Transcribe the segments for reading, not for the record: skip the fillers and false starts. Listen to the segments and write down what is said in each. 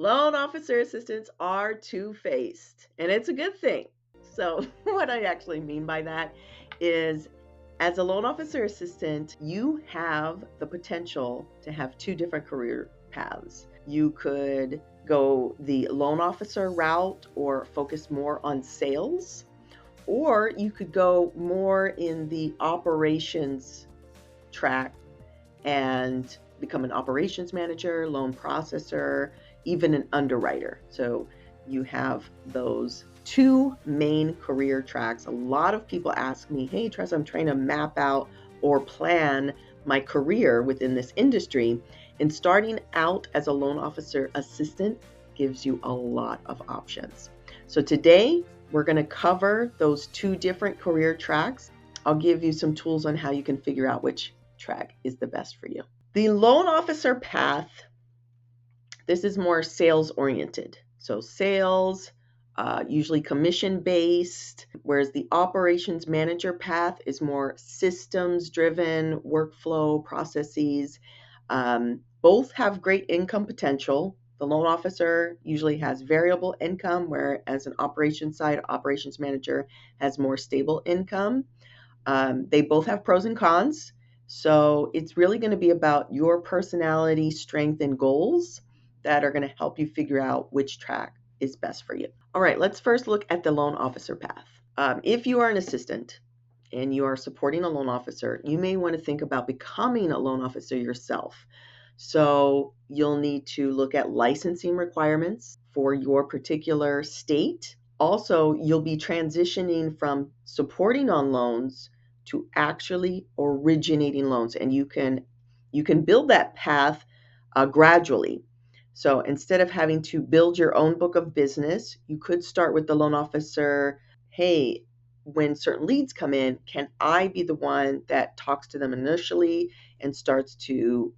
Loan officer assistants are two-faced, and it's a good thing. So, what I actually mean by that is, as a loan officer assistant, you have the potential to have two different career paths. You could go the loan officer route or focus more on sales, or you could go more in the operations track and become an operations manager, loan processor, even an underwriter. So you have those two main career tracks. A lot of people ask me, hey, Tressa, I'm trying to map out or plan my career within this industry. And starting out as a loan officer assistant gives you a lot of options. So today, we're going to cover those two different career tracks. I'll give you some tools on how you can figure out which track is the best for you. The loan officer path, this is more sales oriented. So sales, usually commission based, whereas the operations manager path is more systems driven, workflow processes. Both have great income potential. The loan officer usually has variable income, whereas an operations side, operations manager has more stable income. They both have pros and cons. So it's really going to be about your personality, strength, and goals that are going to help you figure out which track is best for you. All right, let's first look at the loan officer path. If you are an assistant and you are supporting a loan officer, you may want to think about becoming a loan officer yourself. So you'll need to look at licensing requirements for your particular state. Also, you'll be transitioning from supporting on loans to actually originating loans, and you can build that path gradually. So instead of having to build your own book of business, you could start with the loan officer. Hey, when certain leads come in, can I be the one that talks to them initially and starts to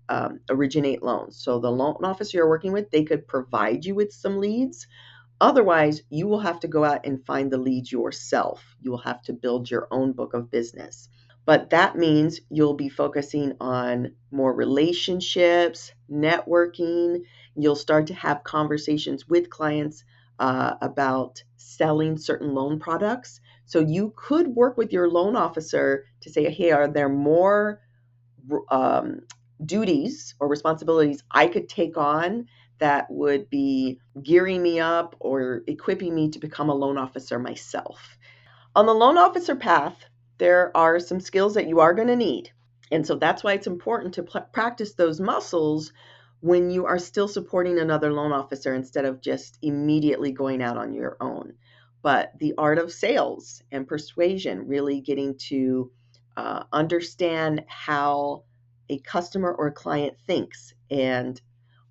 originate loans? So the loan officer you're working with, they could provide you with some leads. Otherwise, you will have to go out and find the leads yourself. You will have to build your own book of business. But that means you'll be focusing on more relationships, networking. You'll start to have conversations with clients about selling certain loan products. So you could work with your loan officer to say, hey, are there more duties or responsibilities I could take on that would be gearing me up or equipping me to become a loan officer myself? On the loan officer path, there are some skills that you are going to need. And so that's why it's important to practice those muscles when you are still supporting another loan officer instead of just immediately going out on your own. But the art of sales and persuasion, really getting to understand how a customer or a client thinks and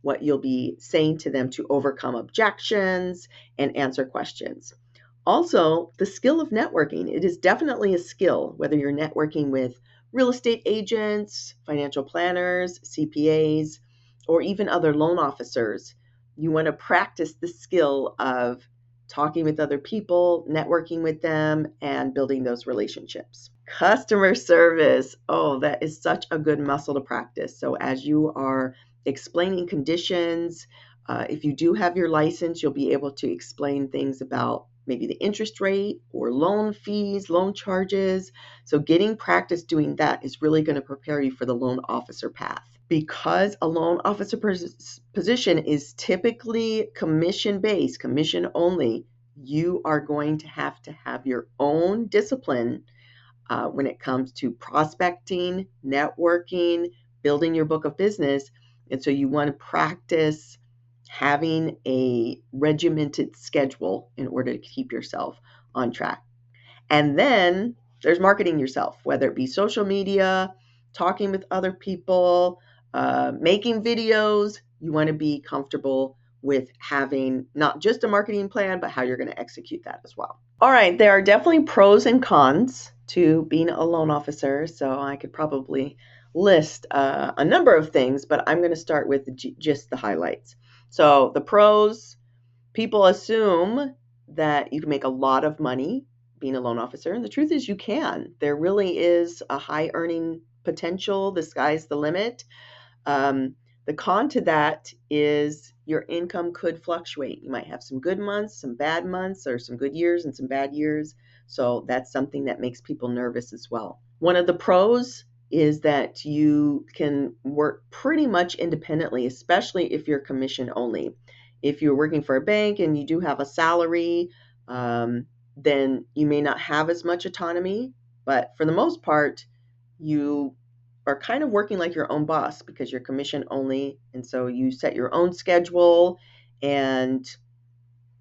what you'll be saying to them to overcome objections and answer questions. Also, the skill of networking. It is definitely a skill, whether you're networking with real estate agents, financial planners, CPAs, or even other loan officers. You want to practice the skill of talking with other people, networking with them, and building those relationships. Customer service. Oh, that is such a good muscle to practice. So as you are explaining conditions, if you do have your license, you'll be able to explain things about maybe the interest rate or loan fees, loan charges. So getting practice doing that is really going to prepare you for the loan officer path. Because a loan officer position is typically commission-based, commission only, you are going to have your own discipline when it comes to prospecting, networking, building your book of business. And so you want to practice having a regimented schedule in order to keep yourself on track. And then there's marketing yourself, whether it be social media, talking with other people, making videos. You want to be comfortable with having not just a marketing plan, but how you're going to execute that as well. All right, there are definitely pros and cons to being a loan officer. So I could probably list a number of things, but I'm going to start with just the highlights. So the pros, people assume that you can make a lot of money being a loan officer. And the truth is you can. There really is a high earning potential. The sky's the limit. The con to that is your income could fluctuate. You might have some good months, some bad months, or some good years and some bad years. So that's something that makes people nervous as well. One of the pros is that you can work pretty much independently, especially if you're commission only. If you're working for a bank and you do have a salary, then you may not have as much autonomy. But for the most part, you are kind of working like your own boss because you're commission only. And so you set your own schedule and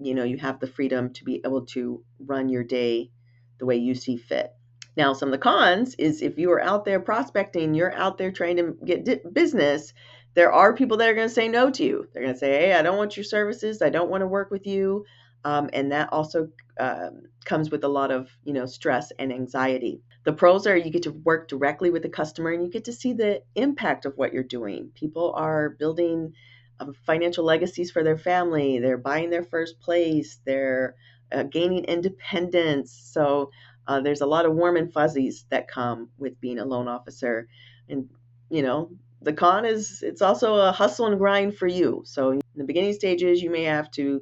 you have the freedom to be able to run your day the way you see fit. Now, some of the cons is if you are out there prospecting, you're out there trying to get business, there are people that are going to say no to you. They're going to say, hey, I don't want your services. I don't want to work with you. And that also comes with a lot of, stress and anxiety. The pros are you get to work directly with the customer and you get to see the impact of what you're doing. People are building financial legacies for their family. They're buying their first place. They're gaining independence. So there's a lot of warm and fuzzies that come with being a loan officer. And, the con is it's also a hustle and grind for you. So in the beginning stages, you may have to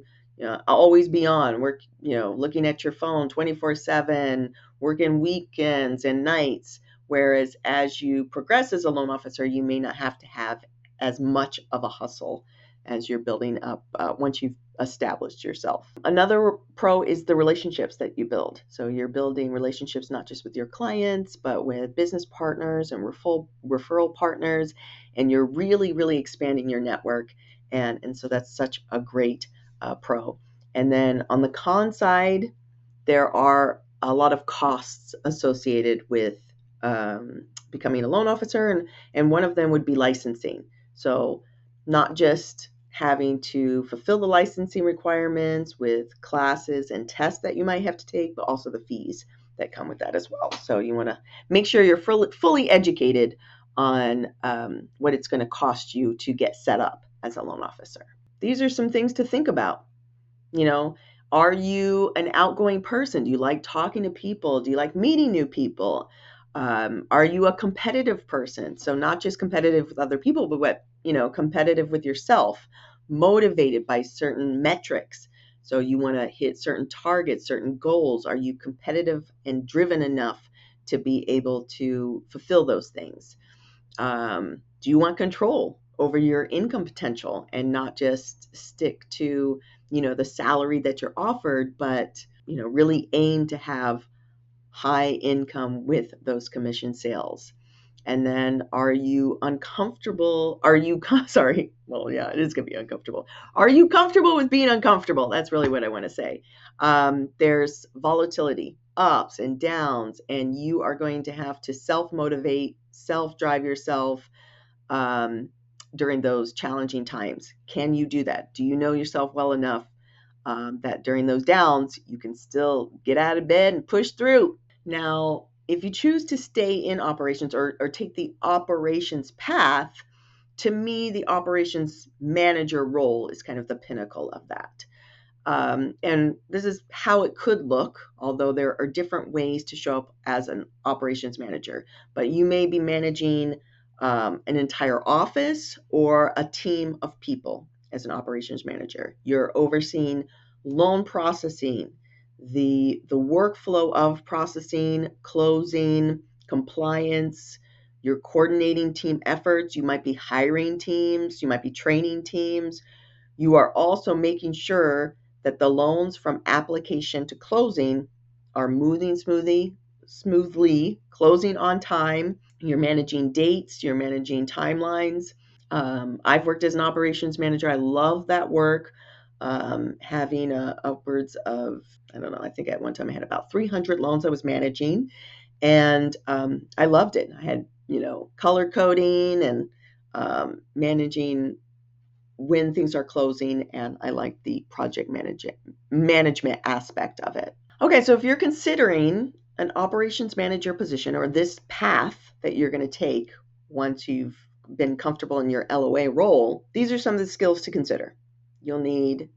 always be on work, looking at your phone 24/7, working weekends and nights. Whereas as you progress as a loan officer, you may not have to have as much of a hustle as you're building up once you've established yourself. Another pro is the relationships that you build. So you're building relationships not just with your clients, but with business partners and referral partners, and you're really, really expanding your network. And so that's such a great pro. And then on the con side, there are a lot of costs associated with becoming a loan officer, and one of them would be licensing. So not just having to fulfill the licensing requirements with classes and tests that you might have to take, but also the fees that come with that as well. So you want to make sure you're fully educated on what it's going to cost you to get set up as a loan officer. These are some things to think about. Are you an outgoing person? Do you like talking to people? Do you like meeting new people? Are you a competitive person? So not just competitive with other people, but competitive with yourself, motivated by certain metrics. So you want to hit certain targets, certain goals. Are you competitive and driven enough to be able to fulfill those things? Do you want control over your income potential and not just stick to, the salary that you're offered, but, really aim to have high income with those commission sales? And then are you uncomfortable? Sorry. Well, yeah, it is going to be uncomfortable. Are you comfortable with being uncomfortable? That's really what I want to say. There's volatility, ups and downs, and you are going to have to self-motivate, self-drive yourself during those challenging times. Can you do that? Do you know yourself well enough that during those downs, you can still get out of bed and push through? Now, if you choose to stay in operations or take the operations path, to me, the operations manager role is kind of the pinnacle of that. And this is how it could look, although there are different ways to show up as an operations manager. But you may be managing an entire office or a team of people as an operations manager. You're overseeing loan processing, the workflow of processing, closing, compliance. You're coordinating team efforts. You might be hiring teams. You might be training teams. You are also making sure that the loans from application to closing are moving smoothly, closing on time. You're managing dates. You're managing timelines. I've worked as an operations manager. I love that work. Having upwards of, I don't know, I think at one time I had about 300 loans I was managing, and I loved it. I had, color coding and managing when things are closing, and I like the project management aspect of it. Okay, so if you're considering an operations manager position or this path that you're going to take once you've been comfortable in your LOA role, these are some of the skills to consider. You'll need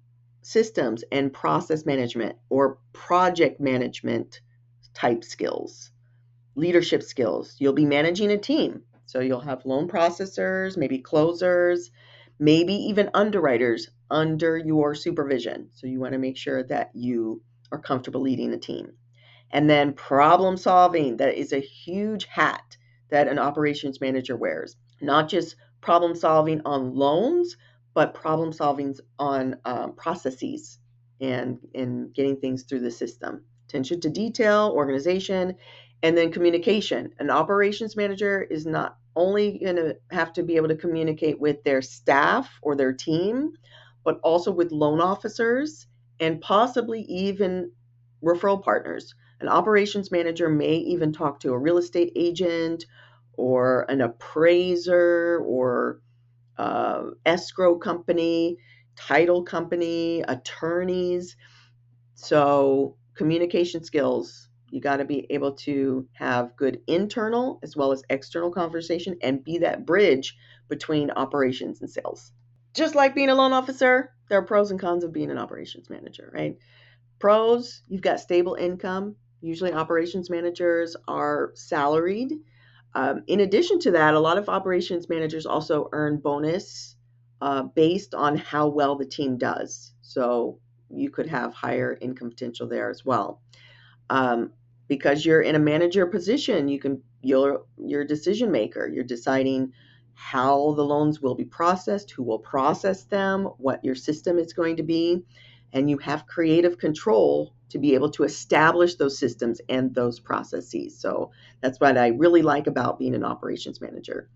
systems and process management or project management type skills, leadership skills. You'll be managing a team. So you'll have loan processors, maybe closers, maybe even underwriters under your supervision. So you want to make sure that you are comfortable leading a team. And then problem solving, that is a huge hat that an operations manager wears. Not just problem solving on loans, but problem solving on processes and getting things through the system. Attention to detail, organization, and then communication. An operations manager is not only going to have to be able to communicate with their staff or their team, but also with loan officers and possibly even referral partners. An operations manager may even talk to a real estate agent or an appraiser or escrow company, title company, attorneys. So, communication skills, you got to be able to have good internal as well as external conversation and be that bridge between operations and sales. Just like being a loan officer, there are pros and cons of being an operations manager, right? Pros, you've got stable income. Usually, operations managers are salaried. In addition to that, a lot of operations managers also earn bonus based on how well the team does. So you could have higher income potential there as well. Um, because you're in a manager position, you're a decision maker. You're deciding how the loans will be processed, who will process them, what your system is going to be, and you have creative control to be able to establish those systems and those processes. So that's what I really like about being an operations manager.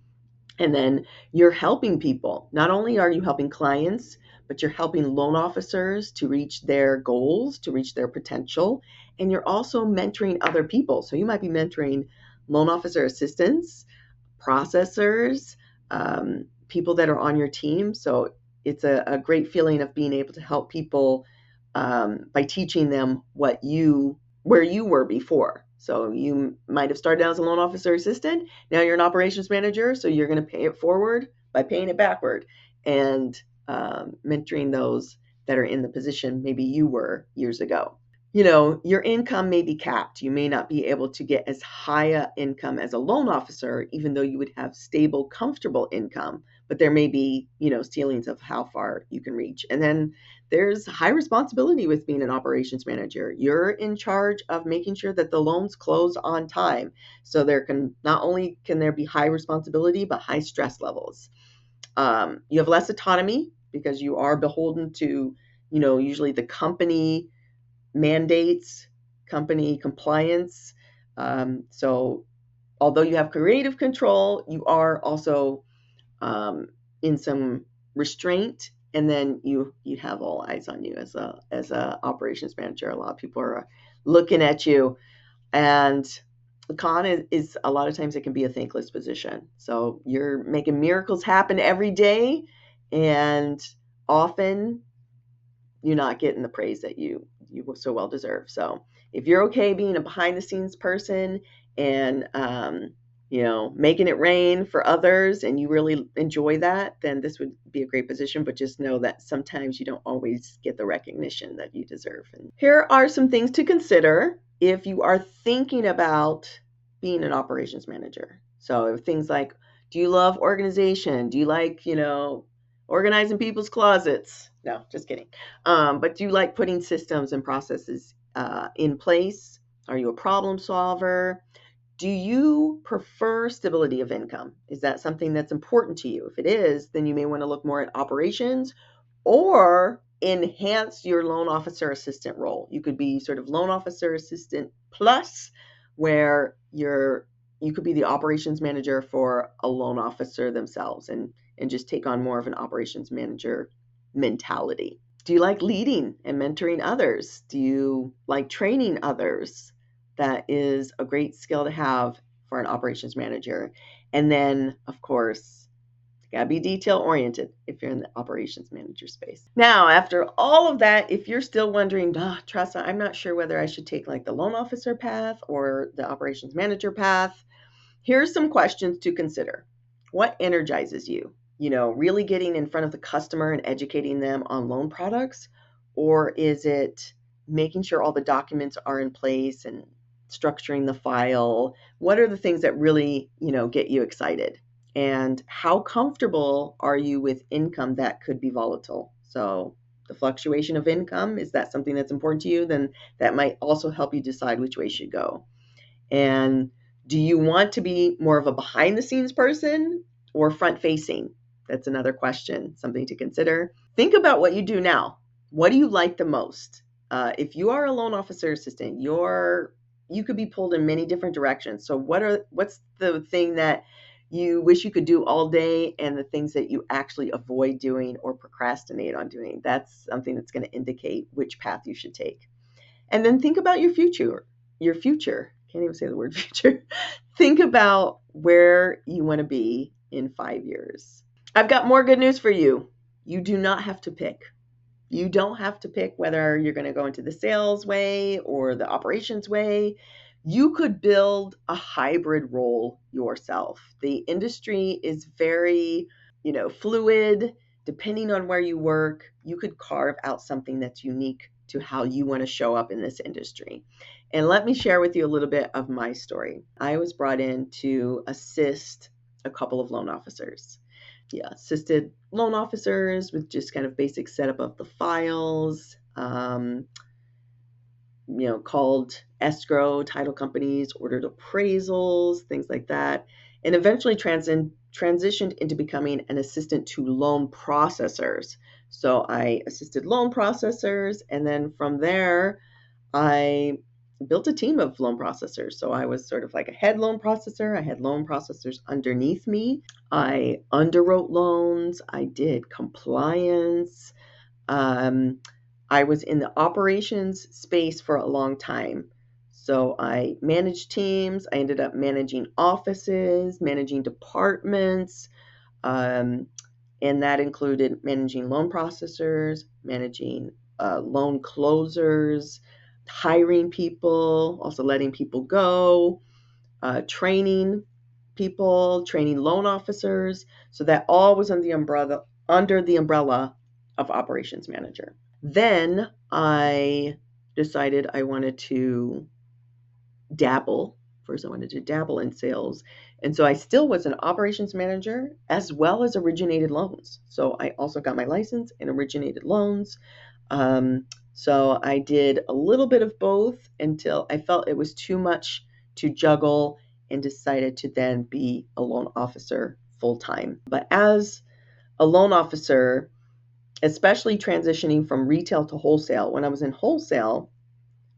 And then you're helping people. Not only are you helping clients, but you're helping loan officers to reach their goals, to reach their potential. And you're also mentoring other people. So you might be mentoring loan officer assistants, processors, people that are on your team. So it's a great feeling of being able to help people by teaching them where you were before. So you might have started out as a loan officer assistant. Now you're an operations manager. So you're going to pay it forward by paying it backward and mentoring those that are in the position maybe you were years ago. Your income may be capped. You may not be able to get as high a income as a loan officer, even though you would have stable, comfortable income. But there may be, ceilings of how far you can reach. And then there's high responsibility with being an operations manager. You're in charge of making sure that the loans close on time. So not only can there be high responsibility, but high stress levels. You have less autonomy because you are beholden to, usually the company mandates, company compliance. So although you have creative control, you are also in some restraint, and then you have all eyes on you as a operations manager. A lot of people are looking at you, and the con is a lot of times it can be a thankless position. So you're making miracles happen every day, and often you're not getting the praise that you so well deserve. So if you're okay being a behind the scenes person and making it rain for others, and you really enjoy that, then this would be a great position. But just know that sometimes you don't always get the recognition that you deserve. And here are some things to consider if you are thinking about being an operations manager. So things like, do you love organization? Do you like, organizing people's closets? No, just kidding. But do you like putting systems and processes in place? Are you a problem solver? Do you prefer stability of income? Is that something that's important to you? If it is, then you may want to look more at operations or enhance your loan officer assistant role. You could be sort of loan officer assistant plus, where you could be the operations manager for a loan officer themselves and just take on more of an operations manager mentality. Do you like leading and mentoring others? Do you like training others? That is a great skill to have for an operations manager. And then, of course, you gotta be detail oriented if you're in the operations manager space. Now, after all of that, if you're still wondering, Tressa, I'm not sure whether I should take like the loan officer path or the operations manager path, here's some questions to consider. What energizes you? Really getting in front of the customer and educating them on loan products? Or is it making sure all the documents are in place and structuring the file? What are the things that really, get you excited? And how comfortable are you with income that could be volatile? So the fluctuation of income, is that something that's important to you? Then that might also help you decide which way you should go. And do you want to be more of a behind the scenes person or front facing? That's another question, something to consider. Think about what you do now. What do you like the most? If you are a loan officer assistant, you could be pulled in many different directions. So what's the thing that you wish you could do all day and the things that you actually avoid doing or procrastinate on doing? That's something that's going to indicate which path you should take. And then think about your future. Your future. Can't even say the word future. Think about where you want to be in 5 years. I've got more good news for you. You do not have to pick. You don't have to pick whether you're going to go into the sales way or the operations way. You could build a hybrid role yourself. The industry is very, fluid. Depending on where you work, you could carve out something that's unique to how you want to show up in this industry. And let me share with you a little bit of my story. I was brought in to assist a couple of loan officers. Yeah, assisted loan officers with just kind of basic setup of the files, called escrow, title companies, ordered appraisals, things like that, and eventually transitioned into becoming an assistant to loan processors. So I assisted loan processors, and then from there, I built a team of loan processors. So I was sort of like a head loan processor. I had loan processors underneath me. I underwrote loans. I did compliance. I was in the operations space for a long time. So I managed teams. I ended up managing offices, managing departments, and that included managing loan processors, managing loan closers, hiring people, also letting people go, training people, training loan officers. So that all was under the umbrella of operations manager. Then I decided I wanted to dabble. First, I wanted to dabble in sales. And so I still was an operations manager as well as originated loans. So I also got my license and originated loans. So I did a little bit of both until I felt it was too much to juggle and decided to then be a loan officer full time. But as a loan officer, especially transitioning from retail to wholesale, when I was in wholesale,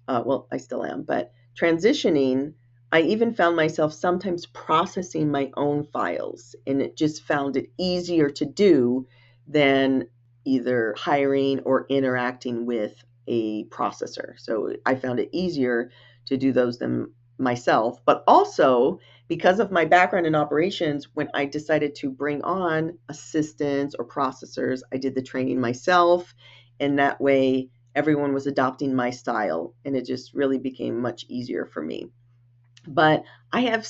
I still am, but transitioning, I even found myself sometimes processing my own files, and it just found it easier to do than either hiring or interacting with a processor. So I found it easier to do those than myself. But also, because of my background in operations, when I decided to bring on assistants or processors, I did the training myself, and that way everyone was adopting my style, and it just really became much easier for me. But I have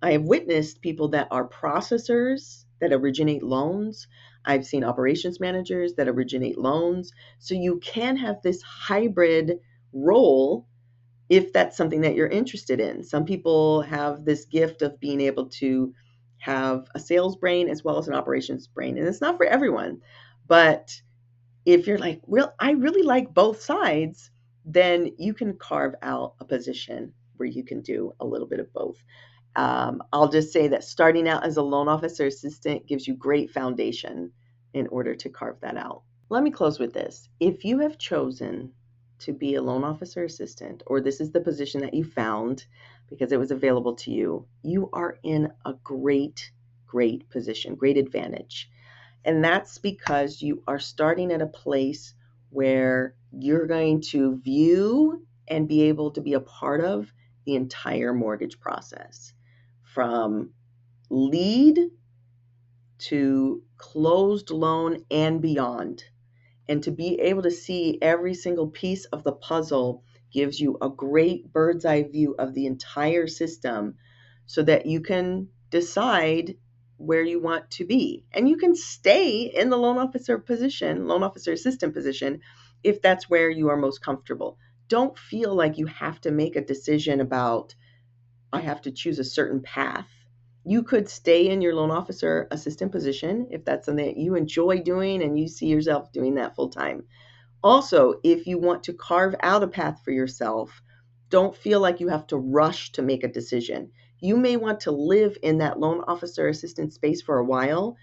witnessed people that are processors that originate loans. I've seen operations managers that originate loans. So you can have this hybrid role if that's something that you're interested in. Some people have this gift of being able to have a sales brain as well as an operations brain, and it's not for everyone. But if you're like, I really like both sides, then you can carve out a position where you can do a little bit of both. I'll just say that starting out as a loan officer assistant gives you great foundation in order to carve that out. Let me close with this. If you have chosen to be a loan officer assistant, or this is the position that you found because it was available to you, you are in a great position, great advantage. And that's because you are starting at a place where you're going to view and be able to be a part of the entire mortgage process, from lead to closed loan and beyond. And to be able to see every single piece of the puzzle gives you a great bird's eye view of the entire system so that you can decide where you want to be. And you can stay in the loan officer assistant position, if that's where you are most comfortable. don't feel like you have to make a decision about, I have to choose a certain path. You could stay in your loan officer assistant position if that's something that you enjoy doing and you see yourself doing that full time. Also, if you want to carve out a path for yourself, don't feel like you have to rush to make a decision. You may want to live in that loan officer assistant space for a while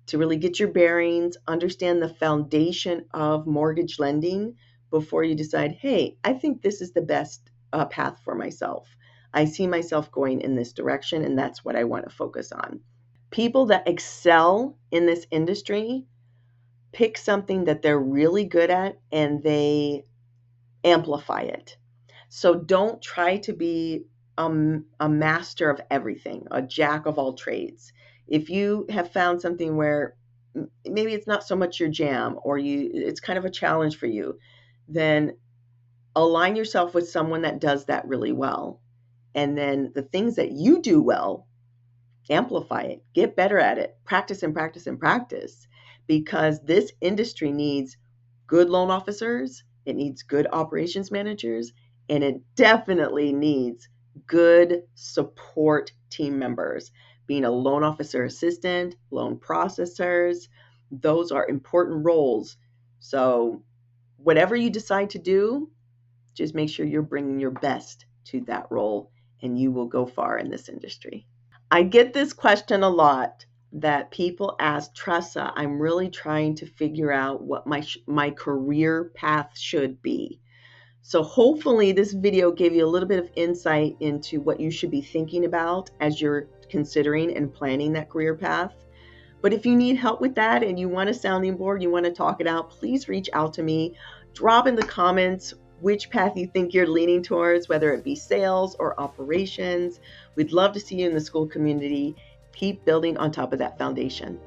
to really get your bearings, understand the foundation of mortgage lending before you decide, hey, I think this is the best path for myself. I see myself going in this direction, and that's what I want to focus on. People that excel in this industry pick something that they're really good at and they amplify it. So don't try to be a master of everything, a jack of all trades. If you have found something where maybe it's not so much your jam or it's kind of a challenge for you, then align yourself with someone that does that really well. And then the things that you do well, amplify it, get better at it, practice and practice and practice, because this industry needs good loan officers, it needs good operations managers, and it definitely needs good support team members. Being a loan officer assistant, loan processors, those are important roles. So whatever you decide to do, just make sure you're bringing your best to that role and you will go far in this industry. I get this question a lot that people ask, Tressa, I'm really trying to figure out what my career path should be. So hopefully this video gave you a little bit of insight into what you should be thinking about as you're considering and planning that career path. But if you need help with that and you want a sounding board, you want to talk it out, please reach out to me. Drop in the comments which path you think you're leaning towards, whether it be sales or operations. We'd love to see you in the school community. Keep building on top of that foundation.